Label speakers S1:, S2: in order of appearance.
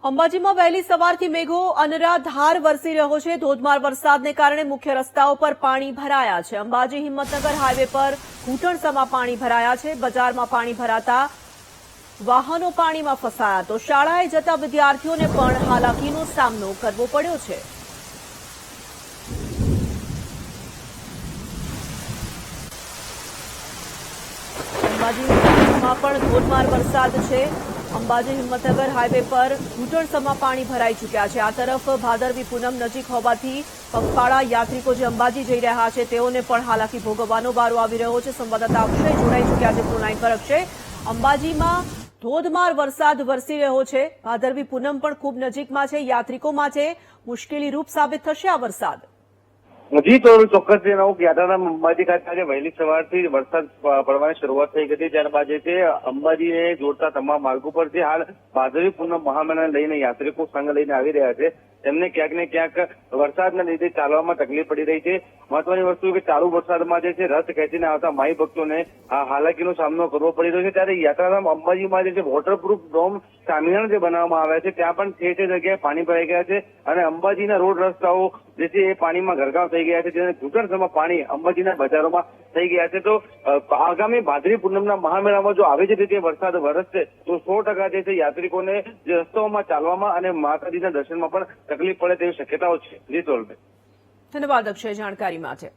S1: અંબાજીમાં વહેલી સવારથી મેઘો અનરાધાર વરસી રહ્યો છે। ધોધમાર વરસાદને કારણે મુખ્ય રસ્તાઓ પર પાણી ભરાયા છે। અંબાજી હિંમતનગર હાઈવે પર ઘૂંટણસમાં પાણી ભરાયા છે। બજારમાં પાણી ભરાતા વાહનો પાણીમાં ફસાયા તો શાળાએ જતા વિદ્યાર્થીઓને પણ હાલાકીનો સામનો કરવો પડ્યો છે। અંબાજીમાં પણ ધોધમાર વરસાદ છે। અંબાજી હિંમતનગર હાઈવે પર ઘૂંટણસમાં પાણી ભરાઈ ચૂક્યા છે। આ તરફ ભાદરવી પૂનમ નજીક હોવાથી પગપાળા યાત્રિકો જે અંબાજી જઈ રહ્યા છે તેઓને પણ હાલાકી ભોગવવાનો વારો આવી રહ્યો છે। સંવાદદાતા અક્ષય જોડાઈ ચૂક્યા છે પૂર્ણાઈ પર। અક્ષય, અંબાજીમાં ધોધમાર વરસાદ વરસી રહ્યો છે। ભાદરવી પૂનમ પણ ખૂબ નજીકમાં છે। યાત્રિકો માટે મુશ્કેલીરૂપ સાબિત થશે આ વરસાદ।
S2: જી તો ચોક્કસ જણાવું કે યાત્રાધામ અંબાજી ખાતે આજે વહેલી સવારથી વરસાદ પડવાની શરૂઆત થઈ ગઈ હતી। ત્યારબાદ જે છે અંબાજીને જોડતા તમામ માર્ગો પર જે હાલ ભાદરવી પૂનમ મહામેળાને લઈને યાત્રિકો સંઘ લઈને આવી રહ્યા છે તેમને ક્યાંક ને ક્યાંક વરસાદના લીધે ચાલવામાં તકલીફ પડી રહી છે। મહત્વની વસ્તુ કે ચાલુ વરસાદમાં જે છે રથ ખેંચીને આવતા માઈ ભક્તોને હાલાકીનો સામનો કરવો પડી રહ્યો છે। ત્યારે યાત્રાધામ અંબાજીમાં જે છે વોટરપ્રૂફ ડોમ સામિયાણ જે બનાવવામાં આવ્યા છે ત્યાં પણ ઠેર ઠેર જગ્યાએ પાણી ભરાઈ ગયા છે અને અંબાજીના રોડ રસ્તાઓ જે છે એ પાણીમાં ગરકાવ થઈ ગયા છે। જેને ઘૂંટણસમાં પાણી અંબાજીના બજારોમાં થઈ ગયા છે। તો આગામી ભાદરવી પૂનમના મહામેળામાં જો આવી જ રીતે વરસાદ વરસશે તો 100% જે છે યાત્રિકોને જે રસ્તાઓમાં ચાલવામાં અને માતાજીના દર્શનમાં પણ તકલીફ પડે તેવી શક્યતાઓ છે। જી તોલભાઈ,
S1: ધન્યવાદ અક્ષય જાણકારી માટે।